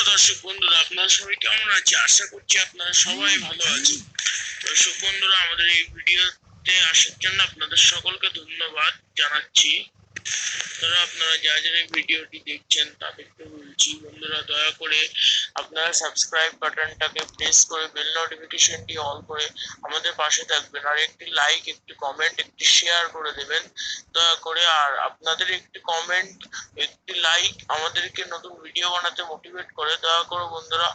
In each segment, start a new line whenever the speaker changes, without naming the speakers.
দর্শক বন্ধুরা, আপনারা সবাই কেমন আছে? আশা করছি আপনারা সবাই ভালো আছেন। দর্শক বন্ধুরা, আমাদের এই ভিডিওতে আসার জন্য আপনাদের সকলকে ধন্যবাদ জানাচ্ছি। আপনারা যারা এই ভিডিওটি দেখছেন তাদেরকে বলছি, বন্ধুরা দয়া করে আপনারা সাবস্ক্রাইব বাটনটাকে প্রেস করে বেল নোটিফিকেশনটি অন করে আমাদের পাশে থাকবেন, আর একটি লাইক, একটি কমেন্ট, একটি শেয়ার করে দেবেন দয়া করে। আর আপনাদের একটি কমেন্ট, একটি লাইক আমাদেরকে নতুন ভিডিও বানাতে মোটিভেট করে। দয়া করে বন্ধুরা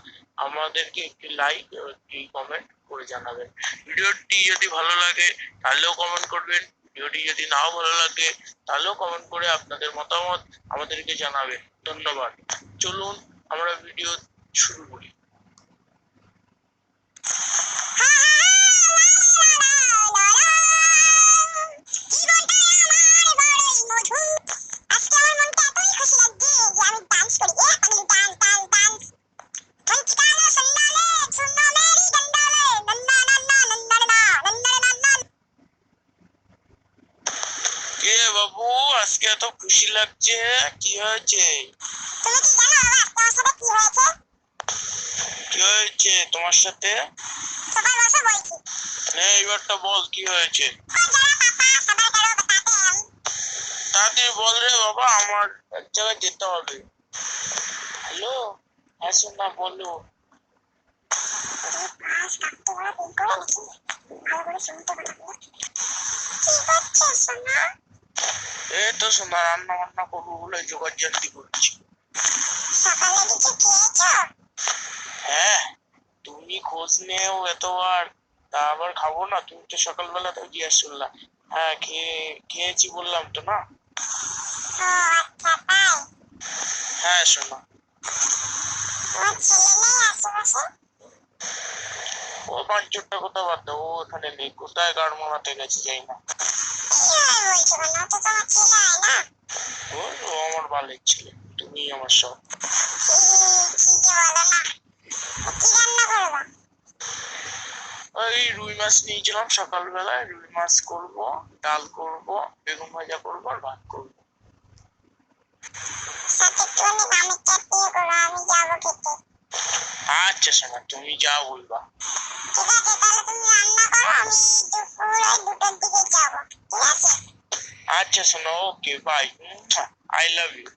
আমাদেরকে একটি লাইক ও একটি কমেন্ট করে জানাবেন। ভিডিওটি যদি ভালো লাগে তাহলেও কমেন্ট করবেন, ভিডিওটি যদি নাও ভালো লাগে তাহলেও কমেন্ট করে আপনাদের মতামত আমাদেরকে জানাবেন। ধন্যবাদ। চলুন আমরা ভিডিও শুরু করি। কে বাবু, আজকে এত খুশি লাগছে, কি হয়েছে? কি হয়েছে তোমার সাথে? এইবারটা বল, কি হয়েছে? তাড়াতাড়ি বল রে বাবা, আমার এক জায়গায় যেতে হবে। হ্যালো, হ্যাঁ সোনা বলো। এই তো সোনা, রান্না বান্না করবো বলে জোগাড় জান্তি করছি। হ্যাঁ, তুমি খোঁজ নেও এতবার, তা আবার খাবো না? তুমি তো সকালবেলা তো জিজ্ঞাসা করলা। হ্যাঁ খেয়েছি বললাম তো না। হ্যাঁ সোনা। ও পাঁচজনটা কথা বাদ দাও, ও এখানে নেই, কোথায় গাড় মারাতে গেছে যাই না। ও আমার বালের ছেলে, তুমি আমার সব। ওই রুই মাছ নিয়েছিলাম সকালবেলায়, রুই মাছ করবো, ডাল করবো, বেগুন ভাজা করবো আর ভাত করবো। আচ্ছা সোনা, তুমি যা বলবা। আচ্ছা সোনা, okay bye, I love you.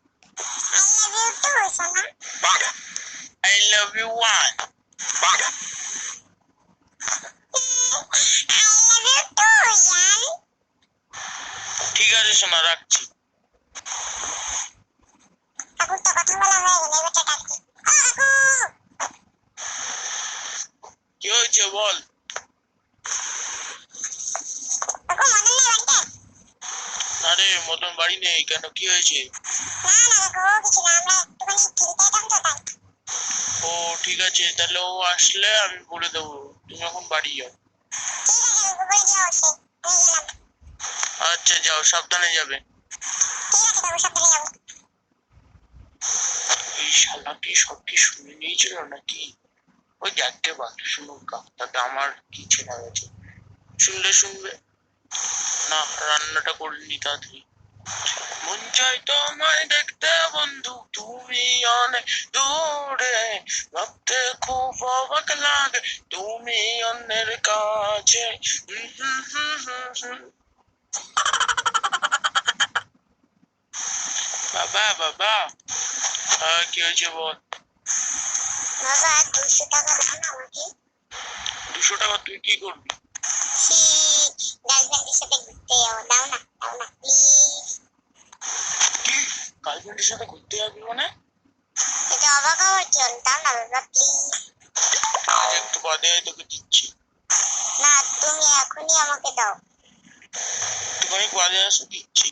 I love you one. ঠিক আছে সোনা, রাখছি। কি হয়েছে বল? আরে মতন বাড়ি নেই কেন, কি হয়েছে? ও ঠিক আছে, তাহলে ও আসলে আমি বলে দেবো, তুমি এখন বাড়ি যাও। আচ্ছা যাও, সাবধানে যাবে। এই শালা কি সব কি শুনে নিয়েছিল নাকি? ওই দেখতে পাচ্ছ, শুনুক গা, তাতে আমার কি চেনা গেছে। শুনলে শুনবে না, রান্নাটা করে নি তাড়াতাড়ি। মন চাই তোমায় দেখতে বন্ধু, তুমি অনেক দূরে, ভাবতে খুব অবাক লাগে তুমি অন্যের কাছে। বাবা বাবা, কি হয়েছে বল? 200 টাকা তুই কি করবি? কি গার্লফ্রেন্ডের সাথে ঘুরতে যাবি মানে? আজ একটু বাদে তোকে দিচ্ছি। একটুখানি বাদে আসো, দিচ্ছি।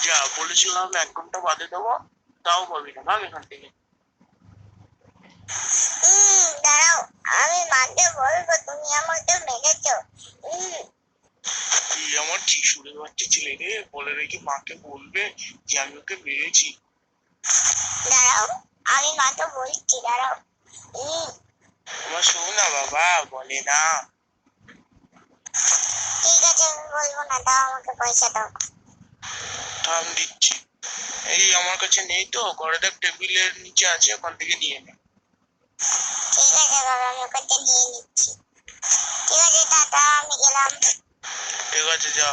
যা বলেছিলাম 1 ঘন্টা বাদে দেবো, তাও পাবি না, ভাগ এখান থেকে। তুই আমার চিশুরের বাচ্চা ছেলে রে, বলে রেখে মাকে বলবে যে আমি ওকে মেরেছি। আমার শোনা বাবা, বলে না। থাম, দিচ্ছি। এই আমার কাছে নেই তো, ঘরে দেখ টেবিলের নিচে আছে, ওখান থেকে নিয়ে নে।
ঠিক আছে বাবা, আমি ওখান থেকে নিয়ে নিচ্ছি। ঠিক আছে টাটা, আমি গেলাম।
ঠিক আছে যা,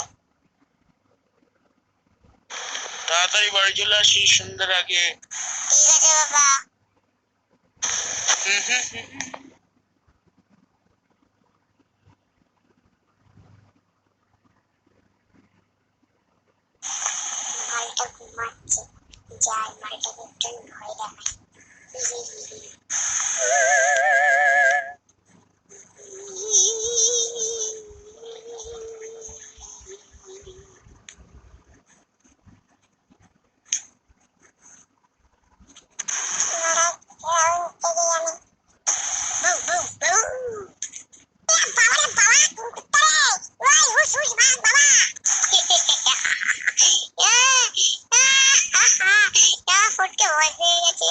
তাড়াতাড়ি বাড়ি চলে আসিস সন্ধ্যার আগে।
ঠিক আছে বাবা।
হুম হুম হুম হুম।
মালটা ঘুমাচ্ছে, যাই মালটাকে একটু ভয় দেখাই। ফটকে ভয় পেয়ে গেছে।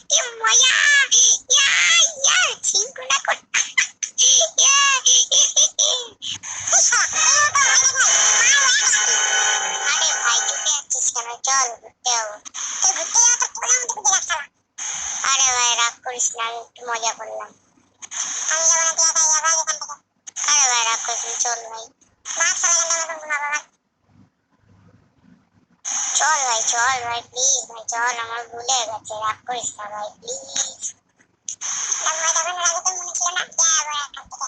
কি মজা! ছিনকুনা করতে। আরে ভাই চুপে আছিস কেন? চল ঘুরতে যাবো। ঘুরতে যাবো তো তোরা আমাদের দিকে রাখা। আরে ভাই রাগ করিস না, আমি একটু মজা করলাম। আমি যাবো না, তুই একাই যাবো এখান থেকে। আরে ভাই রাগ করিস না, চল ভাই। মাছ চালা কেন আমাকে ঘুমাবো ভাই? চল ভাই, চল ভাই, প্লিজ ভাই চল, আমার ভুলে গেছে, রাগ করিস না ভাই প্লিজ। ভাই তখন রাগে তো মনে ছিল না, যাবো এখান থেকে।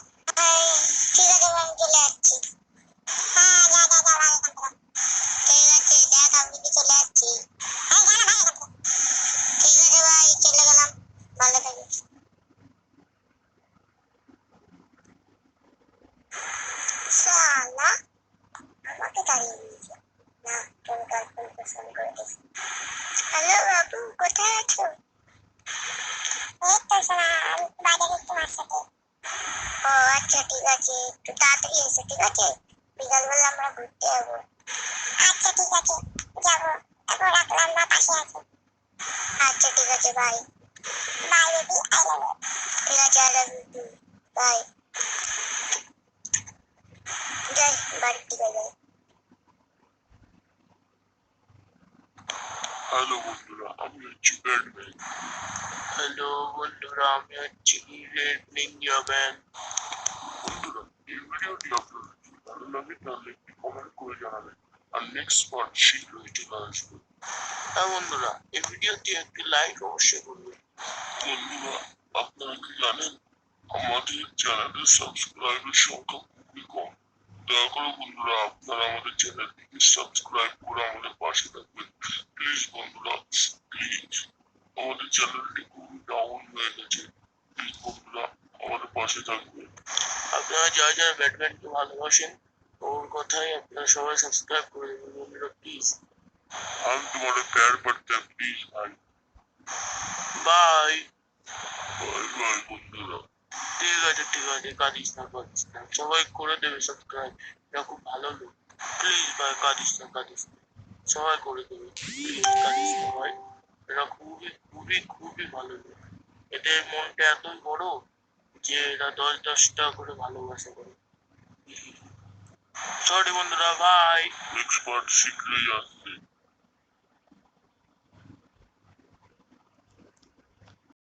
ঠিক আছে ভাই, আমি চলে যাচ্ছি। হ্যাঁ যা যা যা ভাই এখান থেকে। ঠিক আছে দেখ, আমি কি চলে যাচ্ছি। হ্যাঁ যা না ভাই এখান থেকে। ঠিক আছে ভাই, চলে গেলাম। ভালো থাকিস। শালা আমাকে তাড়িয়ে দিয়েছে। না, তোর গার্লফ্রেন্ডকে ফোন করে দেখি। হ্যালো বাবু, কোথায় আছো? এই তো সোনা, আমি বাজারে একটু মার সাথে। ও আচ্ছা ঠিক আছে, একটু তাড়াতাড়ি এসো ঠিক আছে? বিকালবেলা আমরা ঘুরতে যাবো। আচ্ছা ঠিক আছে, যাবো। এখন রাখলাম, না পাশে আছে। আচ্ছা ঠিক আছে, bye. Bye baby, I love you. ঠিক আছে, I love you too. Bye. যাই বাড়ির দিকে যাই।
হ্যালো বন্ধুরা, আমি হচ্ছি ব্যাটম্যান। হ্যালো বন্ধুরা, আমি হচ্ছি রেড নিনজা ম্যান। বন্ধুরা, এই ভিডিওটি আপনাদের যদি ভালো লাগে তাহলে একটি কমেন্ট করে জানাবেন, আর নেক্সট পার্ট শীঘ্রই চলে আসবে। হ্যাঁ বন্ধুরা, এই ভিডিওটি একটি লাইক অবশ্যই করবেন। বন্ধুরা, আপনারা কি জানেন আমাদের চ্যানেলের সাবস্ক্রাইবের সংখ্যা খুবই কম। দয়া করে বন্ধুরা আপনারা আমাদের চ্যানেলটিকে সাবস্ক্রাইব করে আমাদের পাশে থাকবেন। প্লিজ বন্ধুরা, প্লিজ। আমাদের চ্যানেলটি খুবই ডাউন হয়ে গেছে। প্লিজ বন্ধুরা আমাদের পাশে থাকবেন। আপনারা যারা যারা ব্যাটম্যানকে ভালোবাসেন, ওর কথাই আপনারা সবাই সাবস্ক্রাইব করে দেবেন বন্ধুরা প্লিজ। हम तुम्हारे पैर पड़ते हैं प्लीज भाई। বাই বাই বাই বন্ধুরা। ঠিক আছে ঠিক আছে, কাঁদিস না কাঁদিস না, সবাই করে দেবে সাবস্ক্রাইব, এরা খুব ভালো লোক। প্লিজ ভাই কাঁদিস না কাঁদিস না, সবাই করে দেবে, প্লিজ কাঁদিস না ভাই। এরা খুবই খুবই খুবই ভালো লোক, এদের মনটা এতই বড় যে এরা 10-10টা করে ভালোবাসা করে। সরি বন্ধুরা, বাই। নেক্সট পার্ট শীঘ্রই আসছে।